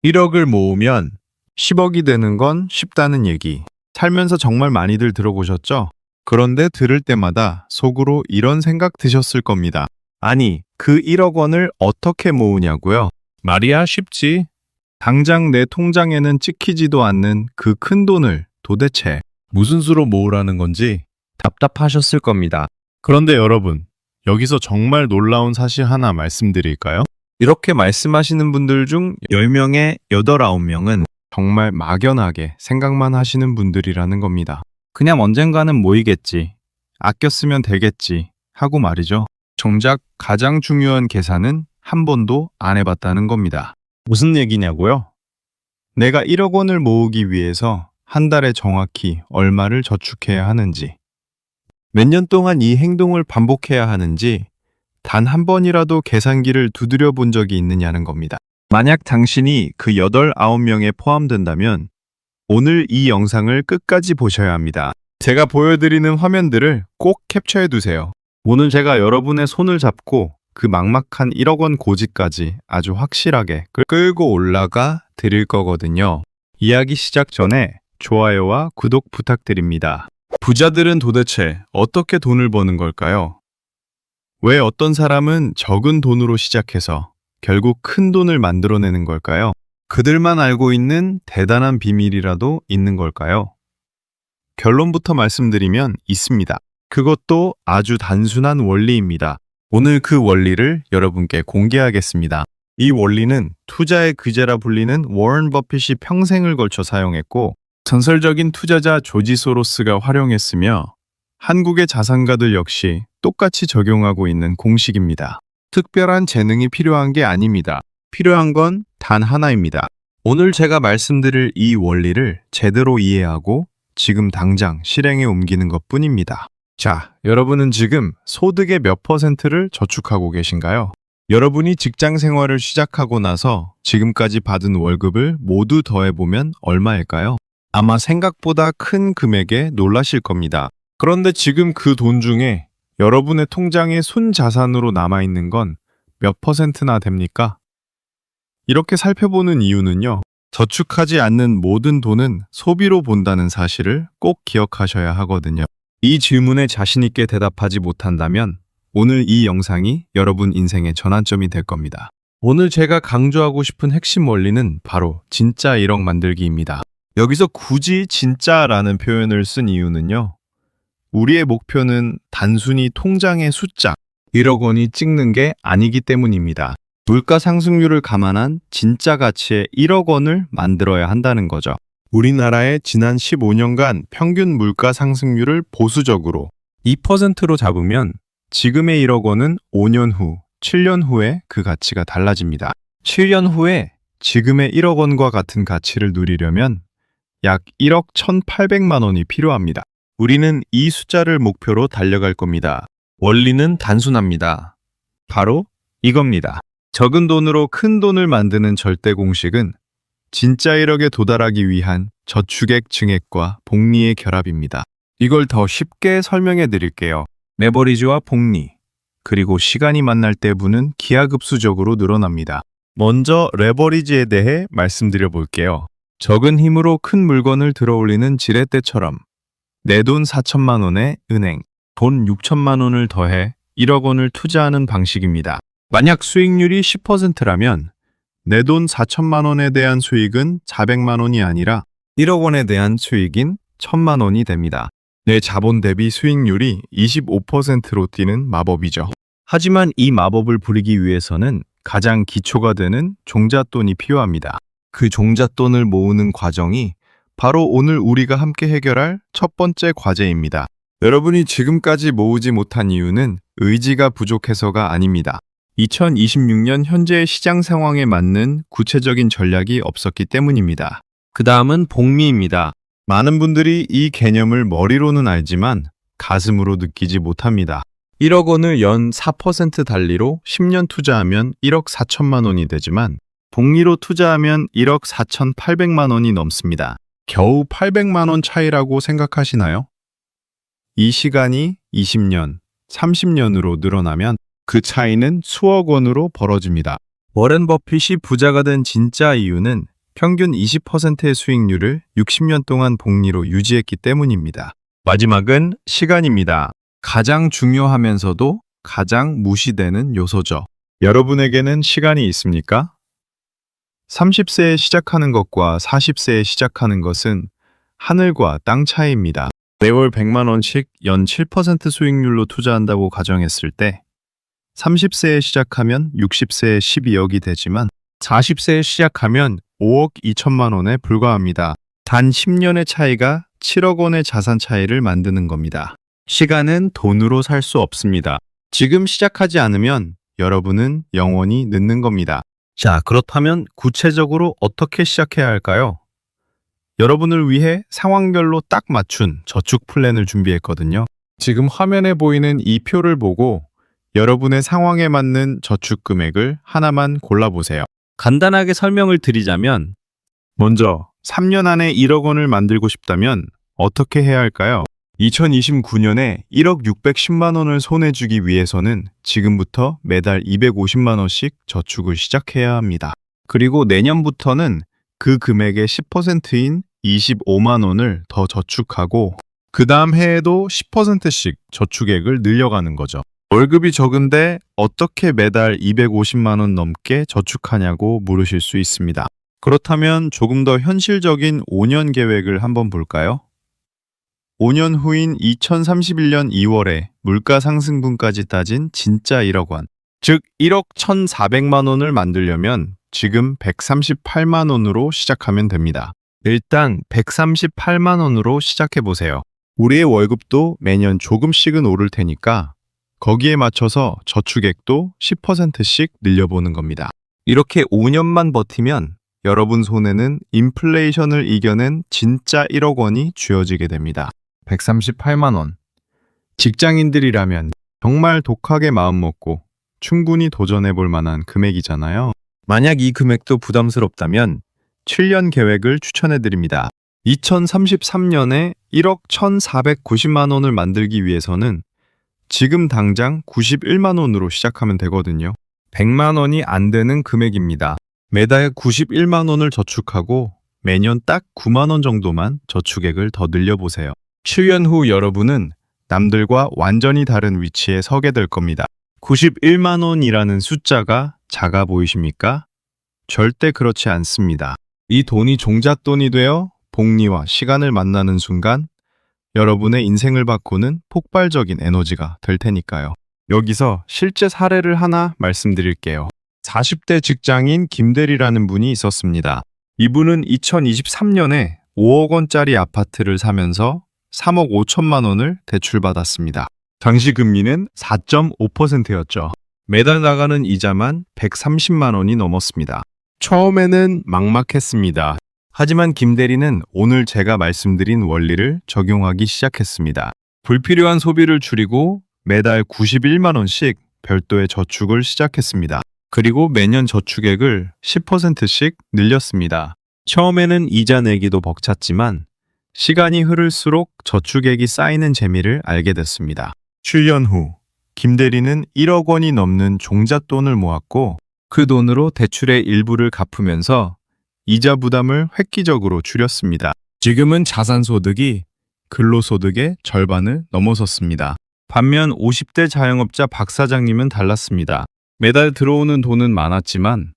1억을 모으면 10억이 되는 건 쉽다는 얘기. 살면서 정말 많이들 들어보셨죠? 그런데 들을 때마다 속으로 이런 생각 드셨을 겁니다. 아니, 그 1억 원을 어떻게 모으냐고요? 말이야 쉽지. 당장 내 통장에는 찍히지도 않는 그 큰 돈을 도대체 무슨 수로 모으라는 건지 답답하셨을 겁니다. 그런데 여러분, 여기서 정말 놀라운 사실 하나 말씀드릴까요? 이렇게 말씀하시는 분들 중 10명에 8, 9명은 정말 막연하게 생각만 하시는 분들이라는 겁니다. 그냥 언젠가는 모이겠지, 아껴 쓰면 되겠지 하고 말이죠. 정작 가장 중요한 계산은 한 번도 안 해봤다는 겁니다. 무슨 얘기냐고요? 내가 1억 원을 모으기 위해서 한 달에 정확히 얼마를 저축해야 하는지, 몇 년 동안 이 행동을 반복해야 하는지 단 한 번이라도 계산기를 두드려 본 적이 있느냐는 겁니다. 만약 당신이 그 8, 9명에 포함된다면 오늘 이 영상을 끝까지 보셔야 합니다. 제가 보여드리는 화면들을 꼭 캡처해 두세요. 오늘 제가 여러분의 손을 잡고 그 막막한 1억 원 고지까지 아주 확실하게 끌고 올라가 드릴 거거든요. 이야기 시작 전에 좋아요와 구독 부탁드립니다. 부자들은 도대체 어떻게 돈을 버는 걸까요? 왜 어떤 사람은 적은 돈으로 시작해서 결국 큰 돈을 만들어내는 걸까요? 그들만 알고 있는 대단한 비밀이라도 있는 걸까요? 결론부터 말씀드리면 있습니다. 그것도 아주 단순한 원리입니다. 오늘 그 원리를 여러분께 공개하겠습니다. 이 원리는 투자의 귀재라 불리는 워런 버핏이 평생을 걸쳐 사용했고, 전설적인 투자자 조지 소로스가 활용했으며 한국의 자산가들 역시 똑같이 적용하고 있는 공식입니다. 특별한 재능이 필요한 게 아닙니다. 필요한 건 단 하나입니다. 오늘 제가 말씀드릴 이 원리를 제대로 이해하고 지금 당장 실행에 옮기는 것뿐입니다. 자, 여러분은 지금 소득의 몇 %를 저축하고 계신가요? 여러분이 직장 생활을 시작하고 나서 지금까지 받은 월급을 모두 더해보면 얼마일까요? 아마 생각보다 큰 금액에 놀라실 겁니다. 그런데 지금 그 돈 중에 여러분의 통장에 순자산으로 남아있는 건 몇 %나 됩니까? 이렇게 살펴보는 이유는요, 저축하지 않는 모든 돈은 소비로 본다는 사실을 꼭 기억하셔야 하거든요. 이 질문에 자신있게 대답하지 못한다면 오늘 이 영상이 여러분 인생의 전환점이 될 겁니다. 오늘 제가 강조하고 싶은 핵심 원리는 바로 진짜 1억 만들기입니다. 여기서 굳이 진짜라는 표현을 쓴 이유는요, 우리의 목표는 단순히 통장의 숫자 1억 원이 찍는 게 아니기 때문입니다. 물가 상승률을 감안한 진짜 가치의 1억 원을 만들어야 한다는 거죠. 우리나라의 지난 15년간 평균 물가 상승률을 보수적으로 2%로 잡으면 지금의 1억 원은 5년 후, 7년 후에 그 가치가 달라집니다. 7년 후에 지금의 1억 원과 같은 가치를 누리려면 약 1억 1,800만 원이 필요합니다. 우리는 이 숫자를 목표로 달려갈 겁니다. 원리는 단순합니다. 바로 이겁니다. 적은 돈으로 큰 돈을 만드는 절대 공식은 진짜 1억에 도달하기 위한 저축액 증액과 복리의 결합입니다. 이걸 더 쉽게 설명해 드릴게요. 레버리지와 복리, 그리고 시간이 만날 때 부는 기하급수적으로 늘어납니다. 먼저 레버리지에 대해 말씀드려 볼게요. 적은 힘으로 큰 물건을 들어올리는 지렛대처럼 내 돈 4천만 원에 은행, 돈 6천만 원을 더해 1억 원을 투자하는 방식입니다. 만약 수익률이 10%라면 내 돈 4천만 원에 대한 수익은 400만 원이 아니라 1억 원에 대한 수익인 1,000만 원이 됩니다. 내 자본 대비 수익률이 25%로 뛰는 마법이죠. 하지만 이 마법을 부리기 위해서는 가장 기초가 되는 종잣돈이 필요합니다. 그 종잣돈을 모으는 과정이 바로 오늘 우리가 함께 해결할 첫 번째 과제입니다. 여러분이 지금까지 모으지 못한 이유는 의지가 부족해서가 아닙니다. 2026년 현재의 시장 상황에 맞는 구체적인 전략이 없었기 때문입니다. 그 다음은 복리입니다. 많은 분들이 이 개념을 머리로는 알지만 가슴으로 느끼지 못합니다. 1억 원을 연 4% 달리로 10년 투자하면 1억 4천만 원이 되지만 복리로 투자하면 1억 4,800만 원이 넘습니다. 겨우 800만 원 차이라고 생각하시나요? 이 시간이 20년, 30년으로 늘어나면 그 차이는 수억 원으로 벌어집니다. 워렌 버핏이 부자가 된 진짜 이유는 평균 20%의 수익률을 60년 동안 복리로 유지했기 때문입니다. 마지막은 시간입니다. 가장 중요하면서도 가장 무시되는 요소죠. 여러분에게는 시간이 있습니까? 30세에 시작하는 것과 40세에 시작하는 것은 하늘과 땅 차이입니다. 매월 100만 원씩 연 7% 수익률로 투자한다고 가정했을 때 30세에 시작하면 60세에 12억이 되지만 40세에 시작하면 5억 2천만 원에 불과합니다. 단 10년의 차이가 7억 원의 자산 차이를 만드는 겁니다. 시간은 돈으로 살 수 없습니다. 지금 시작하지 않으면 여러분은 영원히 늦는 겁니다. 자, 그렇다면 구체적으로 어떻게 시작해야 할까요? 여러분을 위해 상황별로 딱 맞춘 저축 플랜을 준비했거든요. 지금 화면에 보이는 이 표를 보고 여러분의 상황에 맞는 저축 금액을 하나만 골라보세요. 간단하게 설명을 드리자면 먼저 3년 안에 1억 원을 만들고 싶다면 어떻게 해야 할까요? 2029년에 1억 610만 원을 손에 쥐기 위해서는 지금부터 매달 250만 원씩 저축을 시작해야 합니다. 그리고 내년부터는 그 금액의 10%인 25만 원을 더 저축하고 그 다음 해에도 10%씩 저축액을 늘려가는 거죠. 월급이 적은데 어떻게 매달 250만 원 넘게 저축하냐고 물으실 수 있습니다. 그렇다면 조금 더 현실적인 5년 계획을 한번 볼까요? 5년 후인 2031년 2월에 물가 상승분까지 따진 진짜 1억 원, 즉 1억 1,400만 원을 만들려면 지금 138만 원으로 시작하면 됩니다. 일단 138만 원으로 시작해 보세요. 우리의 월급도 매년 조금씩은 오를 테니까 거기에 맞춰서 저축액도 10%씩 늘려보는 겁니다. 이렇게 5년만 버티면 여러분 손에는 인플레이션을 이겨낸 진짜 1억 원이 쥐어지게 됩니다. 138만 원. 직장인들이라면 정말 독하게 마음먹고 충분히 도전해볼 만한 금액이잖아요. 만약 이 금액도 부담스럽다면 7년 계획을 추천해드립니다. 2033년에 1억 1,490만 원을 만들기 위해서는 지금 당장 91만 원으로 시작하면 되거든요. 100만 원이 안 되는 금액입니다. 매달 91만 원을 저축하고 매년 딱 9만 원 정도만 저축액을 더 늘려보세요. 7년 후 여러분은 남들과 완전히 다른 위치에 서게 될 겁니다. 91만 원이라는 숫자가 작아 보이십니까? 절대 그렇지 않습니다. 이 돈이 종잣돈이 되어 복리와 시간을 만나는 순간 여러분의 인생을 바꾸는 폭발적인 에너지가 될 테니까요. 여기서 실제 사례를 하나 말씀드릴게요. 40대 직장인 김대리라는 분이 있었습니다. 이분은 2023년에 5억 원짜리 아파트를 사면서 3억 5천만 원을 대출받았습니다. 당시 금리는 4.5%였죠. 매달 나가는 이자만 130만 원이 넘었습니다. 처음에는 막막했습니다. 하지만 김대리는 오늘 제가 말씀드린 원리를 적용하기 시작했습니다. 불필요한 소비를 줄이고 매달 91만 원씩 별도의 저축을 시작했습니다. 그리고 매년 저축액을 10%씩 늘렸습니다. 처음에는 이자 내기도 벅찼지만 시간이 흐를수록 저축액이 쌓이는 재미를 알게 됐습니다. 7년 후 김대리는 1억 원이 넘는 종잣돈을 모았고 그 돈으로 대출의 일부를 갚으면서 이자 부담을 획기적으로 줄였습니다. 지금은 자산소득이 근로소득의 절반을 넘어섰습니다. 반면 50대 자영업자 박 사장님은 달랐습니다. 매달 들어오는 돈은 많았지만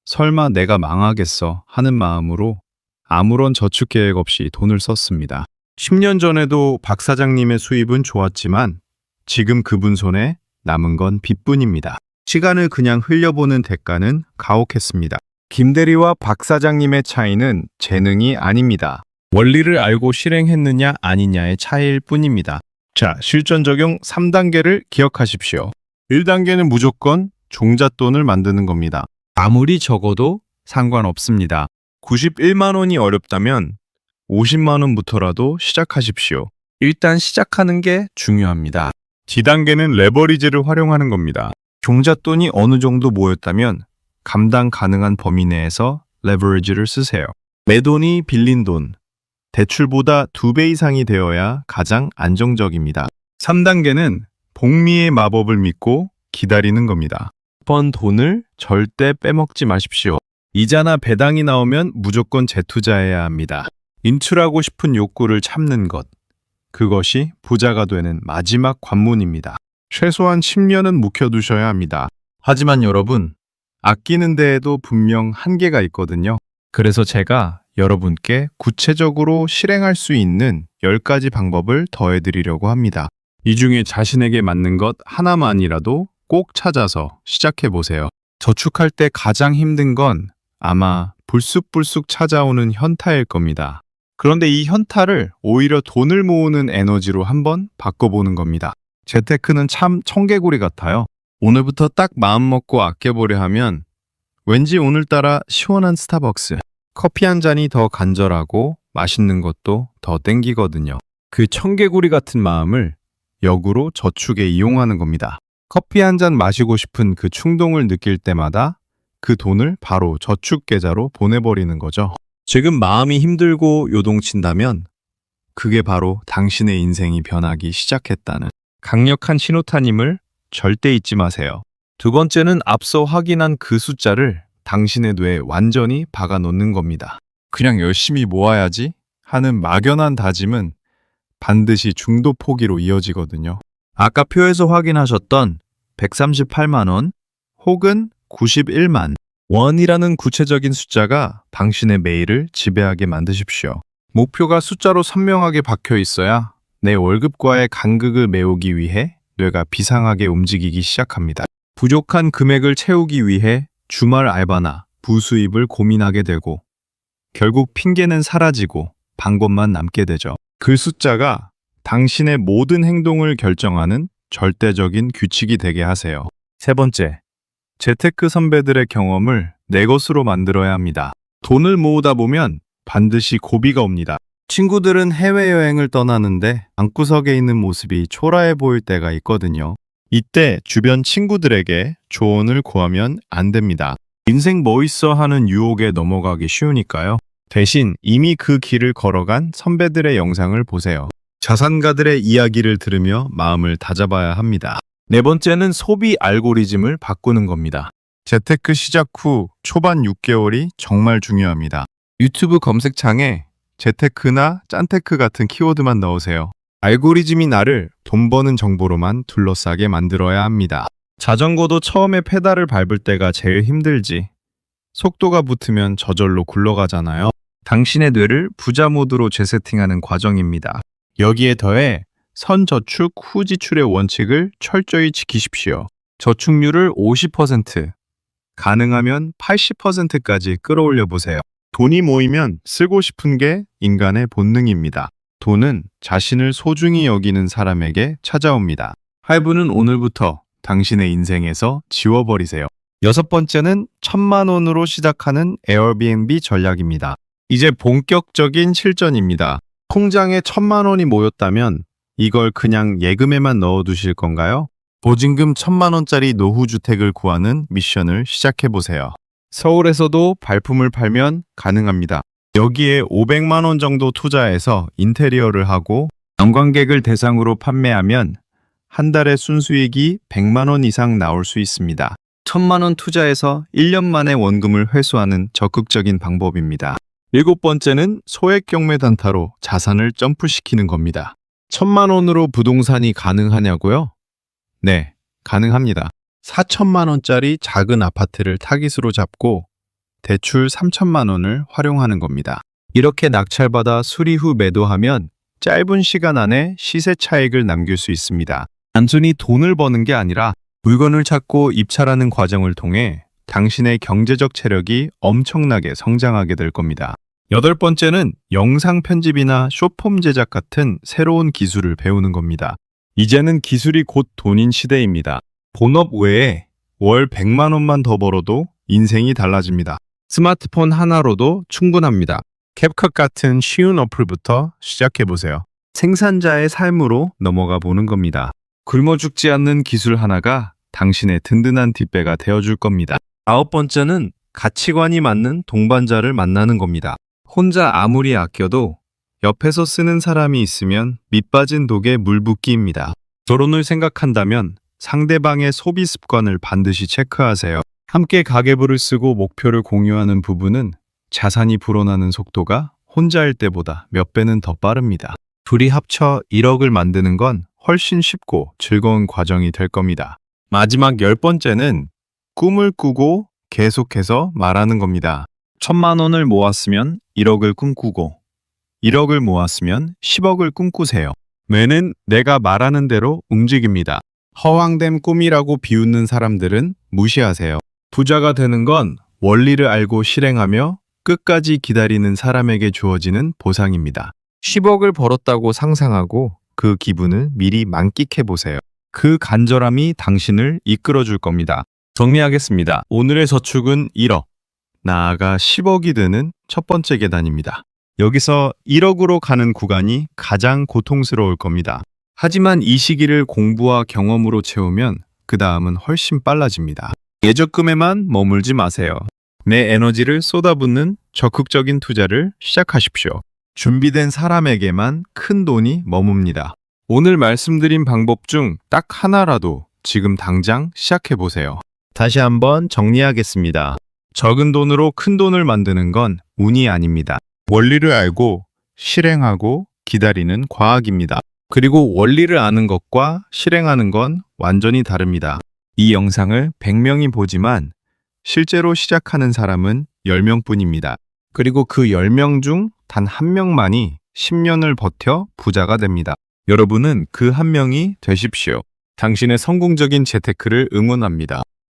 설마 내가 망하겠어 하는 마음으로 아무런 저축 계획 없이 돈을 썼습니다. 10년 전에도 박 사장님의 수입은 좋았지만 지금 그분 손에 남은 건 빚뿐입니다. 시간을 그냥 흘려보는 대가는 가혹했습니다. 김대리와 박 사장님의 차이는 재능이 아닙니다. 원리를 알고 실행했느냐 아니냐의 차이일 뿐입니다. 자, 실전 적용 3단계를 기억하십시오. 1단계는 무조건 종잣돈을 만드는 겁니다. 아무리 적어도 상관없습니다. 91만 원이 어렵다면 50만 원부터라도 시작하십시오. 일단 시작하는 게 중요합니다. D단계는 레버리지를 활용하는 겁니다. 종잣돈이 어느 정도 모였다면 감당 가능한 범위 내에서 레버리지를 쓰세요. 내 돈이 빌린 돈, 대출보다 2배 이상이 되어야 가장 안정적입니다. 3단계는 복리의 마법을 믿고 기다리는 겁니다. 번 돈을 절대 빼먹지 마십시오. 이자나 배당이 나오면 무조건 재투자해야 합니다. 인출하고 싶은 욕구를 참는 것. 그것이 부자가 되는 마지막 관문입니다. 최소한 10년은 묵혀두셔야 합니다. 하지만 여러분, 아끼는 데에도 분명 한계가 있거든요. 그래서 제가 여러분께 구체적으로 실행할 수 있는 10가지 방법을 더해드리려고 합니다. 이 중에 자신에게 맞는 것 하나만이라도 꼭 찾아서 시작해보세요. 저축할 때 가장 힘든 건 아마 불쑥불쑥 찾아오는 현타일 겁니다. 그런데 이 현타를 오히려 돈을 모으는 에너지로 한번 바꿔보는 겁니다. 재테크는 참 청개구리 같아요. 오늘부터 딱 마음먹고 아껴보려 하면 왠지 오늘따라 시원한 스타벅스, 커피 한 잔이 더 간절하고 맛있는 것도 더 땡기거든요. 그 청개구리 같은 마음을 역으로 저축에 이용하는 겁니다. 커피 한 잔 마시고 싶은 그 충동을 느낄 때마다 그 돈을 바로 저축 계좌로 보내버리는 거죠. 지금 마음이 힘들고 요동친다면 그게 바로 당신의 인생이 변하기 시작했다는 강력한 신호탄임을 절대 잊지 마세요. 두 번째는 앞서 확인한 그 숫자를 당신의 뇌에 완전히 박아놓는 겁니다. 그냥 열심히 모아야지 하는 막연한 다짐은 반드시 중도 포기로 이어지거든요. 아까 표에서 확인하셨던 138만 원 혹은 91만 원이라는 구체적인 숫자가 당신의 매일을 지배하게 만드십시오. 목표가 숫자로 선명하게 박혀 있어야 내 월급과의 간극을 메우기 위해 뇌가 비상하게 움직이기 시작합니다. 부족한 금액을 채우기 위해 주말 알바나 부수입을 고민하게 되고 결국 핑계는 사라지고 방법만 남게 되죠. 그 숫자가 당신의 모든 행동을 결정하는 절대적인 규칙이 되게 하세요. 세 번째, 재테크 선배들의 경험을 내 것으로 만들어야 합니다. 돈을 모으다 보면 반드시 고비가 옵니다. 친구들은 해외여행을 떠나는데 방구석에 있는 모습이 초라해 보일 때가 있거든요. 이때 주변 친구들에게 조언을 구하면 안 됩니다. 인생 뭐 있어 하는 유혹에 넘어가기 쉬우니까요. 대신 이미 그 길을 걸어간 선배들의 영상을 보세요. 자산가들의 이야기를 들으며 마음을 다잡아야 합니다. 네 번째는 소비 알고리즘을 바꾸는 겁니다. 재테크 시작 후 초반 6개월이 정말 중요합니다. 유튜브 검색창에 재테크나 짠테크 같은 키워드만 넣으세요. 알고리즘이 나를 돈 버는 정보로만 둘러싸게 만들어야 합니다. 자전거도 처음에 페달을 밟을 때가 제일 힘들지. 속도가 붙으면 저절로 굴러가잖아요. 당신의 뇌를 부자 모드로 재세팅하는 과정입니다. 여기에 더해 선저축 후 지출의 원칙을 철저히 지키십시오. 저축률을 50%, 가능하면 80%까지 끌어올려 보세요. 돈이 모이면 쓰고 싶은 게 인간의 본능입니다. 돈은 자신을 소중히 여기는 사람에게 찾아옵니다. 할부는 오늘부터 당신의 인생에서 지워버리세요. 여섯 번째는 1,000만 원으로 시작하는 에어비앤비 전략입니다. 이제 본격적인 실전입니다. 통장에 1,000만 원이 모였다면 이걸 그냥 예금에만 넣어두실 건가요? 보증금 1,000만 원짜리 노후주택을 구하는 미션을 시작해보세요. 서울에서도 발품을 팔면 가능합니다. 여기에 500만 원 정도 투자해서 인테리어를 하고 관광객을 대상으로 판매하면 한 달에 순수익이 100만 원 이상 나올 수 있습니다. 1,000만 원 투자해서 1년 만에 원금을 회수하는 적극적인 방법입니다. 일곱 번째는 소액 경매 단타로 자산을 점프시키는 겁니다. 1,000만 원으로 부동산이 가능하냐고요? 네, 가능합니다. 4,000만 원짜리 작은 아파트를 타깃으로 잡고 대출 3,000만 원을 활용하는 겁니다. 이렇게 낙찰받아 수리 후 매도하면 짧은 시간 안에 시세 차익을 남길 수 있습니다. 단순히 돈을 버는 게 아니라 물건을 찾고 입찰하는 과정을 통해 당신의 경제적 체력이 엄청나게 성장하게 될 겁니다. 여덟 번째는 영상 편집이나 숏폼 제작 같은 새로운 기술을 배우는 겁니다. 이제는 기술이 곧 돈인 시대입니다. 본업 외에 월 100만 원만 더 벌어도 인생이 달라집니다. 스마트폰 하나로도 충분합니다. 캡컷 같은 쉬운 어플부터 시작해보세요. 생산자의 삶으로 넘어가 보는 겁니다. 굶어 죽지 않는 기술 하나가 당신의 든든한 뒷배가 되어줄 겁니다. 아홉 번째는 가치관이 맞는 동반자를 만나는 겁니다. 혼자 아무리 아껴도 옆에서 쓰는 사람이 있으면 밑 빠진 독에 물 붓기입니다. 결혼을 생각한다면 상대방의 소비 습관을 반드시 체크하세요. 함께 가계부를 쓰고 목표를 공유하는 부부는 자산이 불어나는 속도가 혼자일 때보다 몇 배는 더 빠릅니다. 둘이 합쳐 1억을 만드는 건 훨씬 쉽고 즐거운 과정이 될 겁니다. 마지막 10번째는 꿈을 꾸고 계속해서 말하는 겁니다. 1,000만 원을 모았으면 1억을 꿈꾸고 1억을 모았으면 10억을 꿈꾸세요. 뇌는 내가 말하는 대로 움직입니다. 허황된 꿈이라고 비웃는 사람들은 무시하세요. 부자가 되는 건 원리를 알고 실행하며 끝까지 기다리는 사람에게 주어지는 보상입니다. 10억을 벌었다고 상상하고 그 기분을 미리 만끽해 보세요. 그 간절함이 당신을 이끌어 줄 겁니다. 정리하겠습니다. 오늘의 저축은 1억, 나아가 10억이 되는 첫 번째 계단입니다. 여기서 1억으로 가는 구간이 가장 고통스러울 겁니다. 하지만 이 시기를 공부와 경험으로 채우면 그 다음은 훨씬 빨라집니다. 예적금에만 머물지 마세요. 내 에너지를 쏟아붓는 적극적인 투자를 시작하십시오. 준비된 사람에게만 큰 돈이 머뭅니다. 오늘 말씀드린 방법 중 딱 하나라도 지금 당장 시작해보세요. 다시 한번 정리하겠습니다. 적은 돈으로 큰 돈을 만드는 건 운이 아닙니다. 원리를 알고 실행하고 기다리는 과학입니다. 그리고 원리를 아는 것과 실행하는 건 완전히 다릅니다. 이 영상을 100명이 보지만 실제로 시작하는 사람은 10명뿐입니다. 그리고 그 10명 중 단 한 명만이 10년을 버텨 부자가 됩니다. 여러분은 그 한 명이 되십시오. 당신의 성공적인 재테크를 응원합니다.